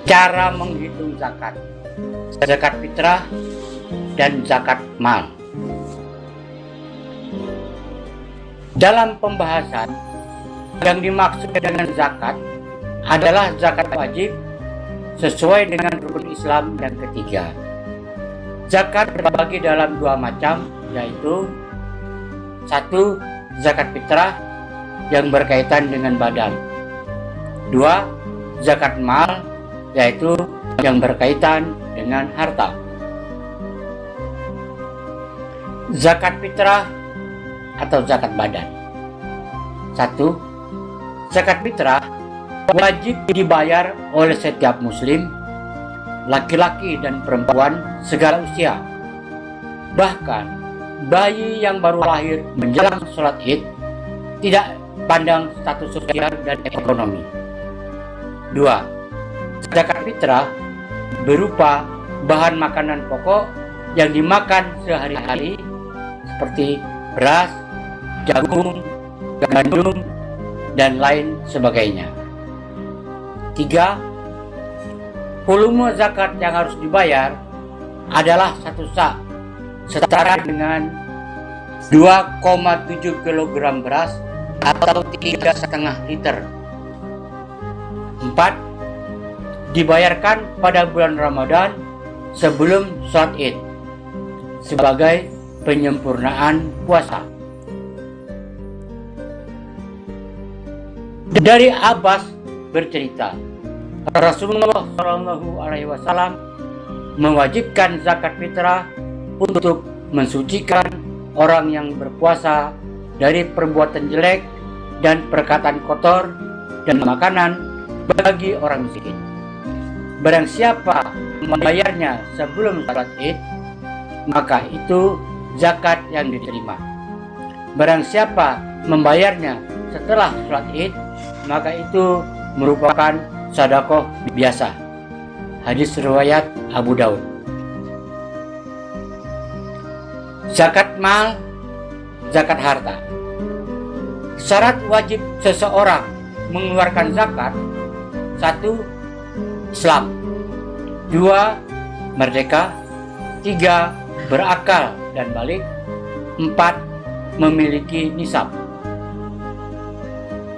Cara menghitung zakat, zakat fitrah dan zakat mal. Dalam pembahasan, yang dimaksud dengan zakat adalah zakat wajib sesuai dengan rukun Islam yang ketiga. Zakat terbagi dalam dua macam, yaitu satu, zakat fitrah yang berkaitan dengan badan. Dua, zakat mal, yaitu yang berkaitan dengan harta. Zakat fitrah atau zakat badan. Satu, zakat fitrah wajib dibayar oleh setiap muslim, laki-laki dan perempuan segala usia. Bahkan bayi yang baru lahir menjelang sholat Id tidak pandang status sosial dan ekonomi. Dua, zakat fitrah berupa bahan makanan pokok yang dimakan sehari-hari seperti beras, jagung, gandum, dan lain sebagainya. Tiga, volume zakat yang harus dibayar adalah 1 sa', setara dengan 2,7 kg beras atau 3,5 liter. 4. Dibayarkan pada bulan Ramadan sebelum sholat Id sebagai penyempurnaan puasa. Dari Abbas bercerita, Rasulullah SAW mewajibkan zakat fitrah untuk mensucikan orang yang berpuasa dari perbuatan jelek dan perkataan kotor dan makanan bagi orang miskin. Barang siapa membayarnya sebelum sholat Id, maka itu zakat yang diterima. Barang siapa membayarnya setelah sholat Id, maka itu merupakan sedekah biasa. Hadis riwayat Abu Daud. Zakat mal, zakat harta. Syarat wajib seseorang mengeluarkan zakat: 1. Islam. 2. Merdeka. 3. Berakal dan balik. 4. Memiliki nisab.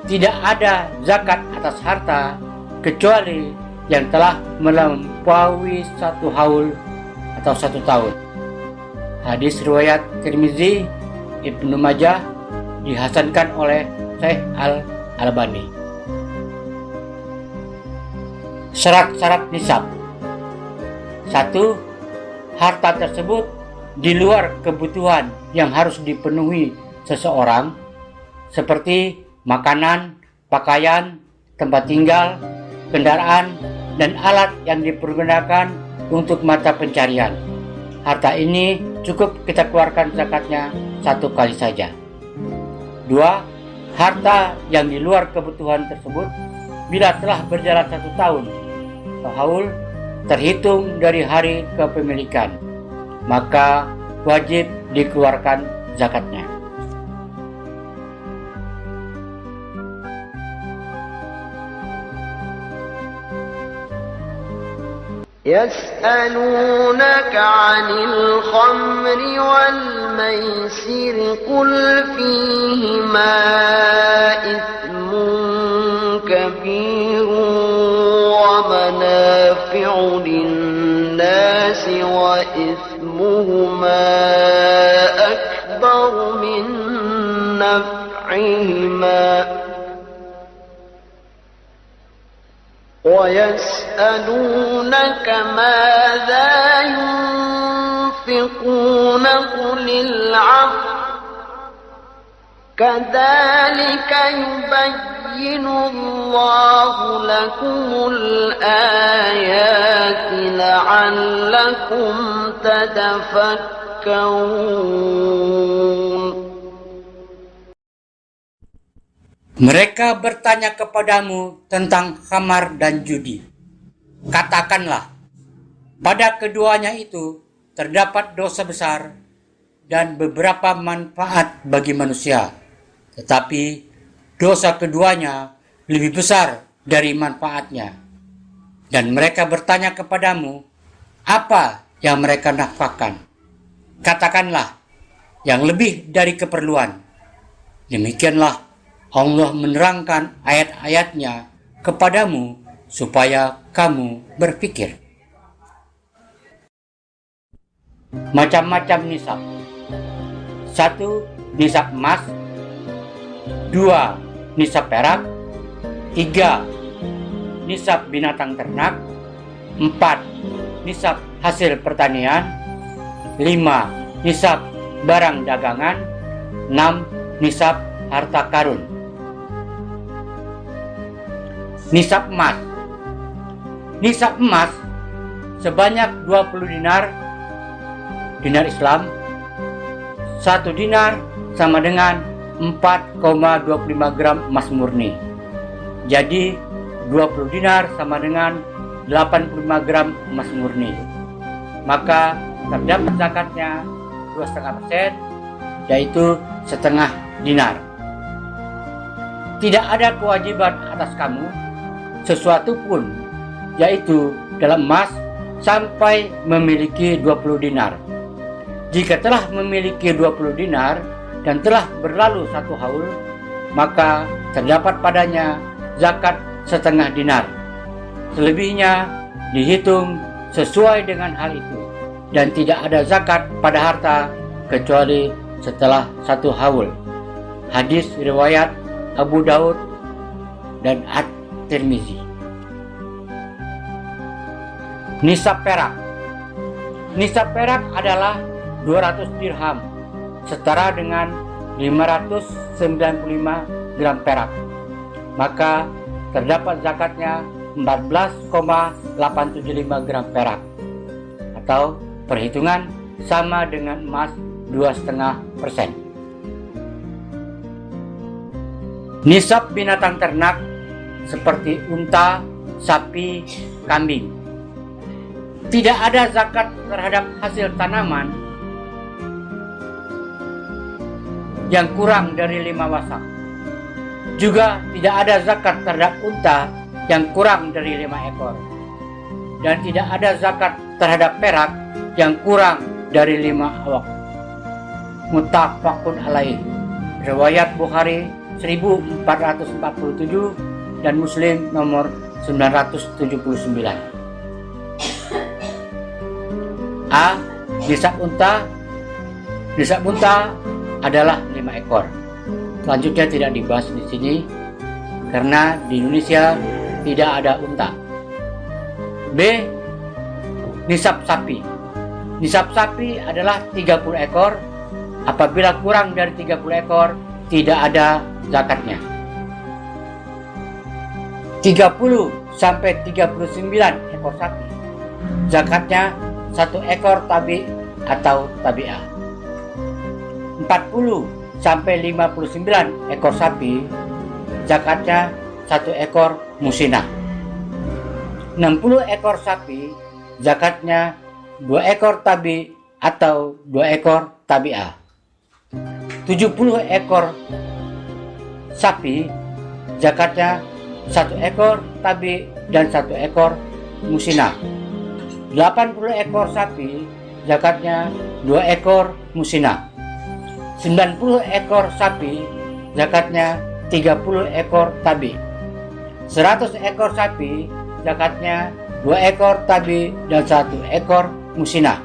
Tidak ada zakat atas harta kecuali yang telah melampaui 1 haul atau 1 tahun. Hadis riwayat Tirmizi, Ibnu Majah, dihasankan oleh Syekh Al-Albani. Syarat-syarat nisab. 1. Harta tersebut di luar kebutuhan yang harus dipenuhi seseorang, seperti makanan, pakaian, tempat tinggal, kendaraan, dan alat yang dipergunakan untuk mata pencarian. Harta ini cukup kita keluarkan zakatnya 1 kali saja. 2. Harta yang di luar kebutuhan tersebut bila telah berjalan 1 tahun atau haul terhitung dari hari kepemilikan, maka wajib dikeluarkan zakatnya. يسألونك عن الخمر والميسر قل فيهما إثم كبير ومنافع للناس وإثمهما أكبر من نفعهما ويسألونك ماذا ينفقون قل العفو كذلك يبين الله لكم الآيات لعلكم تتفكرون. Mereka bertanya kepadamu tentang khamar dan judi. Katakanlah, pada keduanya itu terdapat dosa besar dan beberapa manfaat bagi manusia. Tetapi dosa keduanya lebih besar dari manfaatnya. dan mereka bertanya kepadamu, apa yang mereka nafkahkan? Katakanlah, yang lebih dari keperluan. Demikianlah Allah menerangkan ayat-ayatnya kepadamu supaya kamu berpikir. Macam-macam nisab. 1. Nisab emas. 2. Nisab perak. 3. Nisab binatang ternak. 4. Nisab hasil pertanian. 5. Nisab barang dagangan. 6. Nisab harta karun. Nisab emas. Nisab emas sebanyak 20 dinar Islam. 1 dinar sama dengan 4,25 gram emas murni. Jadi 20 dinar sama dengan 85 gram emas murni. Maka terdapat zakatnya 2,5%, yaitu setengah dinar. Tidak ada kewajiban atas kamu sesuatu pun, yaitu dalam emas, sampai memiliki 20 dinar. Jika telah memiliki 20 dinar dan telah berlalu 1 haul, maka terdapat padanya zakat setengah dinar. Selebihnya dihitung sesuai dengan hal itu, dan tidak ada zakat pada harta kecuali setelah 1 haul. Hadis riwayat Abu Daud dan At-Tirmizi. Nisab perak. Nisab perak adalah 200 dirham, setara dengan 595 gram perak. Maka terdapat zakatnya 14,875 gram perak, atau perhitungan sama dengan emas 2,5%. Nisab binatang ternak seperti unta, sapi, kambing. Tidak ada zakat terhadap hasil tanaman yang kurang dari 5 wasak. Juga tidak ada zakat terhadap unta yang kurang dari 5 ekor. Dan tidak ada zakat terhadap perak yang kurang dari 5 awak. Muttafaqun alaih. Riwayat Bukhari 1447 dan Muslim nomor 979. A. Nisab unta. Nisab unta adalah 5 ekor. Selanjutnya tidak dibahas di sini karena di Indonesia tidak ada unta. B. Nisab sapi. Nisab sapi adalah 30 ekor. Apabila kurang dari 30 ekor, tidak ada zakatnya. 30 sampai 39 ekor sapi, zakatnya 1 ekor tabi atau tabi'ah. 40 sampai 59 ekor sapi, zakatnya 1 ekor musinah. 60 ekor sapi, zakatnya 2 ekor tabi atau 2 ekor tabi'ah. 70 ekor sapi, zakatnya 1 ekor tabi dan 1 ekor musinah. 80 ekor sapi, zakatnya 2 ekor musinah. 90 ekor sapi, zakatnya 30 ekor tabi. 100 ekor sapi, zakatnya 2 ekor tabi dan 1 ekor musinah.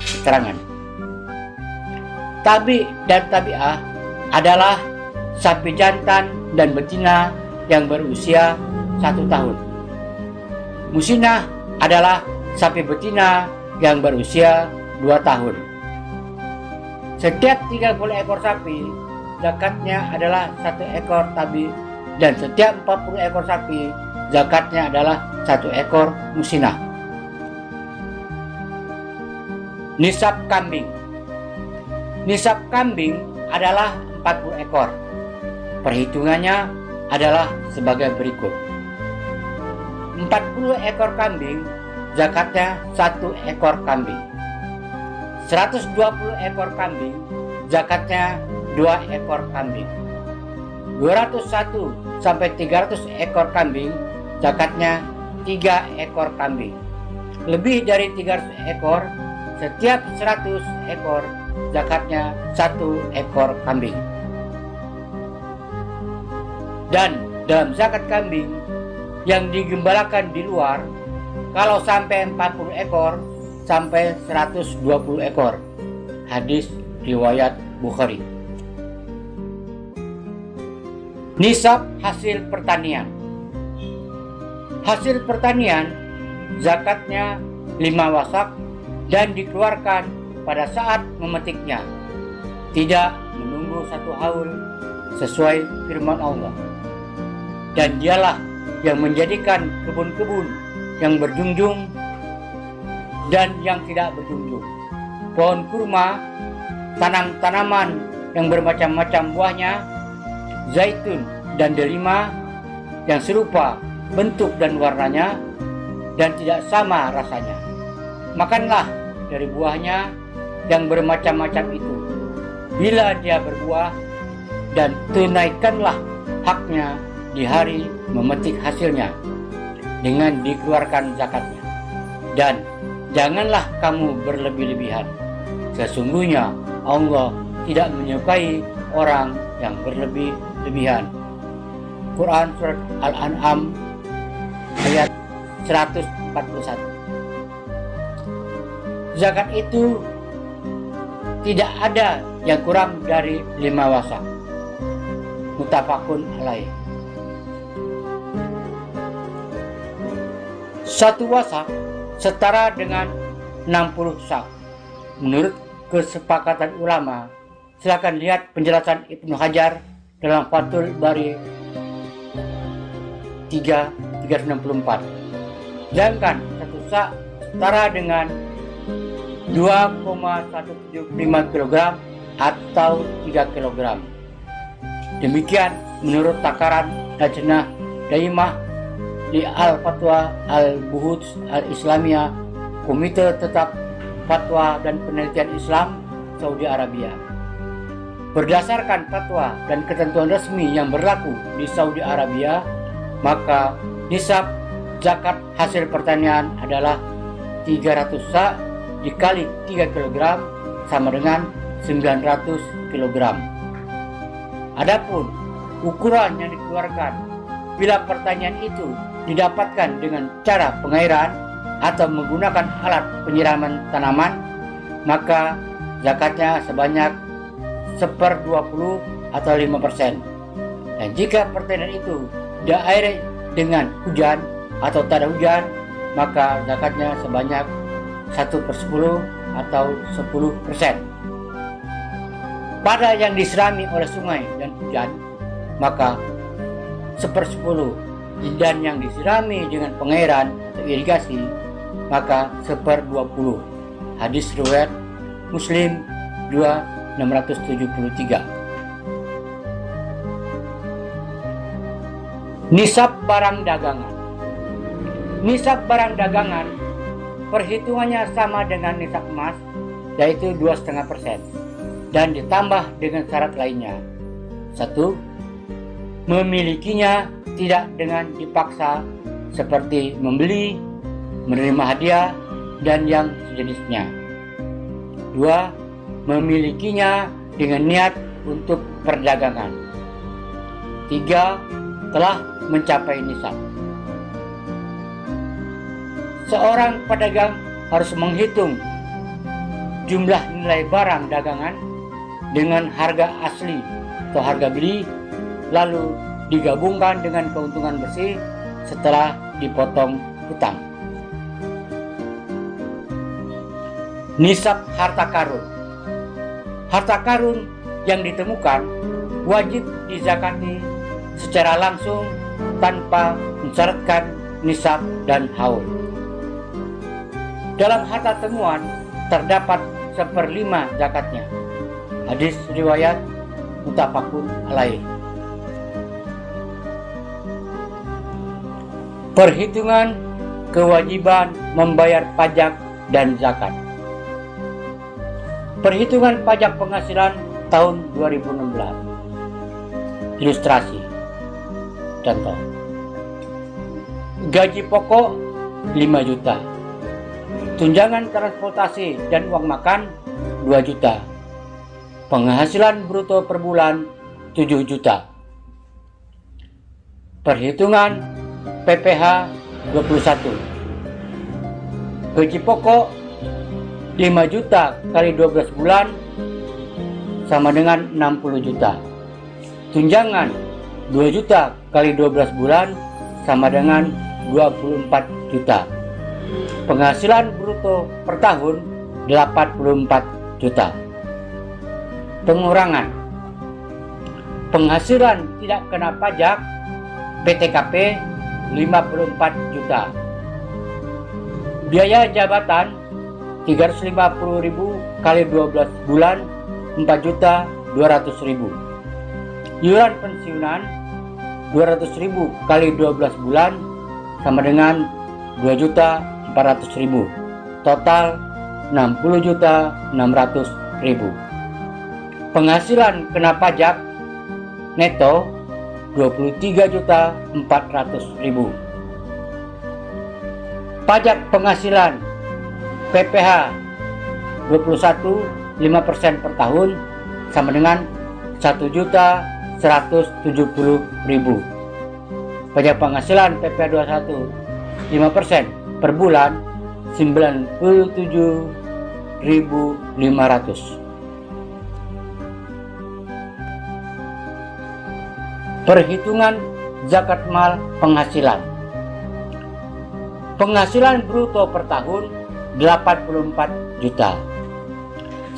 Keterangan. Tabi dan tabi'ah adalah sapi jantan dan betina yang berusia 1 tahun. Musinah adalah sapi betina yang berusia 2 tahun. Setiap 30 ekor sapi, zakatnya adalah 1 ekor tabi, dan setiap 40 ekor sapi, zakatnya adalah 1 ekor musinah. Nisab kambing. Nisab kambing adalah 40 ekor. Perhitungannya adalah sebagai berikut. 40 ekor kambing, zakatnya 1 ekor kambing. 120 ekor kambing, zakatnya 2 ekor kambing. 201 sampai 300 ekor kambing, zakatnya 3 ekor kambing. Lebih dari 300 ekor, setiap 100 ekor zakatnya 1 ekor kambing. Dan dalam zakat kambing yang digembalakan di luar, kalau sampai 40 ekor sampai 120 ekor. Hadis riwayat Bukhari. Nisab hasil pertanian. Hasil pertanian zakatnya 5 wasak dan dikeluarkan pada saat memetiknya, tidak menunggu 1 haul sesuai firman Allah. Dan dialah yang menjadikan kebun-kebun yang berjunjung dan yang tidak berjunjung, pohon kurma, tanaman yang bermacam-macam buahnya, zaitun dan delima yang serupa bentuk dan warnanya dan tidak sama rasanya. Makanlah dari buahnya yang bermacam-macam itu bila dia berbuah, dan tunaikanlah haknya di hari memetik hasilnya dengan dikeluarkan zakatnya. Dan janganlah kamu berlebih-lebihan, sesungguhnya Allah tidak menyukai orang yang berlebih-lebihan. Quran Surat Al-An'am ayat 141. Zakat itu tidak ada yang kurang dari 5 wasak. Muttafaqun alaih. 1 wasak setara dengan 60 sak. Menurut kesepakatan ulama, silakan lihat penjelasan Ibnu Hajar dalam Fathul Bari 364. Sedangkan 1 sak setara dengan 2,175 kg atau 3 kg. Demikian menurut takaran Lajnah Daimah di Al-Fatwa Al-Buhuth Al-Islamiyah, Komite Tetap Fatwa dan Penelitian Islam Saudi Arabia. Berdasarkan fatwa dan ketentuan resmi yang berlaku di Saudi Arabia, maka nisab zakat hasil pertanian adalah 300 sak dikali 3 kg sama dengan 900 kg. Adapun ukuran yang dikeluarkan bila pertanian itu didapatkan dengan cara pengairan atau menggunakan alat penyiraman tanaman, maka zakatnya sebanyak 1/20 atau 5%. Dan jika pertanian itu diairi dengan hujan atau tak ada hujan, maka zakatnya sebanyak 1/10 atau 10%. Pada yang disirami oleh sungai dan hujan, maka 1/10, dan yang disirami dengan pengairan atau irigasi, maka 1/20. Hadis riwayat Muslim 2673. Nisab barang dagangan. Nisab barang dagangan perhitungannya sama dengan nisab emas, yaitu 2,5%, dan ditambah dengan syarat lainnya. 1. Memilikinya tidak dengan dipaksa seperti membeli, menerima hadiah, dan yang sejenisnya. 2. Memilikinya dengan niat untuk perdagangan. 3. Telah mencapai nisab. Seorang pedagang harus menghitung jumlah nilai barang dagangan dengan harga asli atau harga beli, lalu digabungkan dengan keuntungan bersih setelah dipotong hutang. Nisab harta karun. Harta karun yang ditemukan wajib dizakati secara langsung tanpa mensyaratkan nisab dan haul. Dalam harta temuan terdapat 1/5 zakatnya. Hadis riwayat muttafaqun alaih. Perhitungan kewajiban membayar pajak dan zakat. Perhitungan pajak penghasilan tahun 2016. Ilustrasi. Contoh. gaji pokok 5 juta, tunjangan transportasi dan uang makan 2 juta, penghasilan bruto per bulan 7 juta. Perhitungan PPh 21. Gaji pokok 5 juta kali 12 bulan sama dengan 60 juta. Tunjangan 2 juta kali 12 bulan sama dengan 24 juta. Penghasilan bruto per tahun 84 juta. Pengurangan penghasilan tidak kena pajak PTKP 54 juta. Biaya jabatan 350.000 kali 12 bulan 4.200.000. Iuran pensiunan 200.000 kali 12 bulan sama dengan 2.400.000. Total 60.600.000. Penghasilan kena pajak neto 23.400.000. Pajak penghasilan PPh 21 5% per tahun sama dengan 1.170.000. Pajak penghasilan PPh 21 5% per bulan 97.500. Perhitungan zakat mal penghasilan. Penghasilan bruto per tahun 84 juta.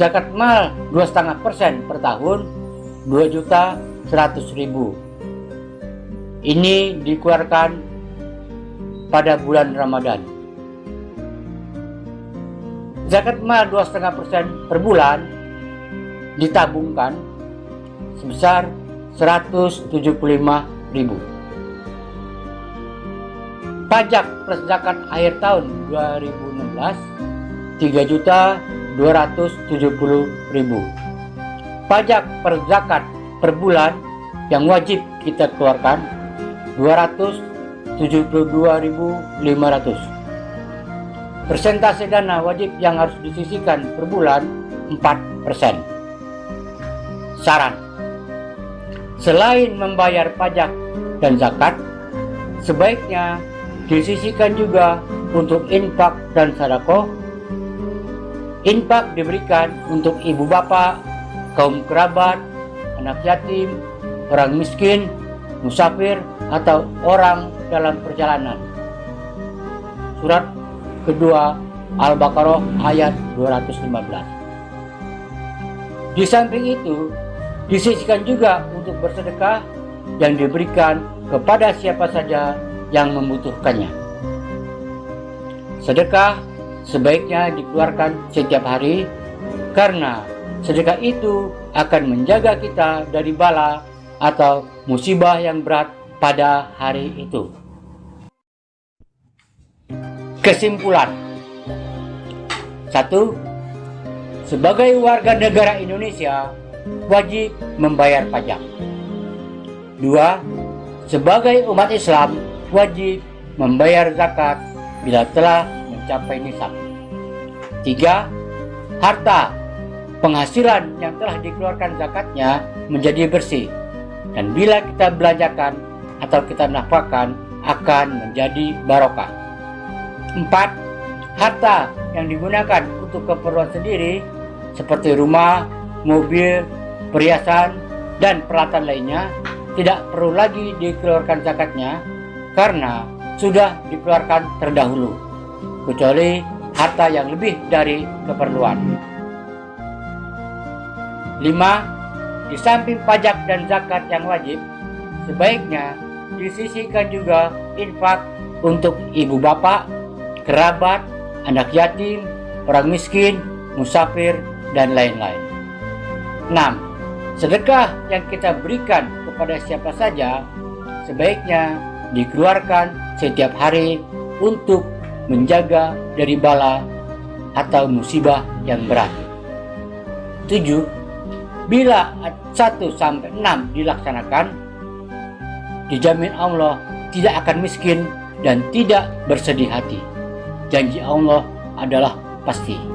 Zakat mal 2,5% per tahun 2.100.000. Ini dikeluarkan pada bulan Ramadan. Zakat mal 2,5% per bulan ditabungkan sebesar 175.000. Pajak plus zakat akhir tahun 2016 3.270.000. Pajak per zakat per bulan yang wajib kita keluarkan 272.500. Persentase dana wajib yang harus disisihkan per bulan 4%. Saran: selain membayar pajak dan zakat, sebaiknya disisihkan juga untuk infak dan sedekah. Infak diberikan untuk ibu bapak, kaum kerabat, anak yatim, orang miskin, musafir, atau orang dalam perjalanan. Surat kedua Al-Baqarah ayat 215. Di samping itu, disisihkan juga untuk bersedekah yang diberikan kepada siapa saja yang membutuhkannya. Sedekah sebaiknya dikeluarkan setiap hari karena sedekah itu akan menjaga kita dari bala atau musibah yang berat pada hari itu. Kesimpulan: 1. Sebagai warga negara Indonesia wajib membayar pajak. 2. Sebagai umat Islam wajib membayar zakat bila telah mencapai nisab. 3. Harta penghasilan yang telah dikeluarkan zakatnya menjadi bersih, dan bila kita belanjakan atau kita nafkahkan akan menjadi barokah. 4. Harta yang digunakan untuk keperluan sendiri seperti rumah, mobil, perhiasan, dan peralatan lainnya tidak perlu lagi dikeluarkan zakatnya karena sudah dikeluarkan terdahulu, kecuali harta yang lebih dari keperluan. 5. Di samping pajak dan zakat yang wajib, sebaiknya disisihkan juga infak untuk ibu bapak, kerabat, anak yatim, orang miskin, musafir, dan lain-lain. 6. Sedekah yang kita berikan kepada siapa saja sebaiknya dikeluarkan setiap hari untuk menjaga dari bala atau musibah yang berat. 7. Bila 1-6 dilaksanakan, dijamin Allah tidak akan miskin dan tidak bersedih hati. Janji Allah adalah pasti.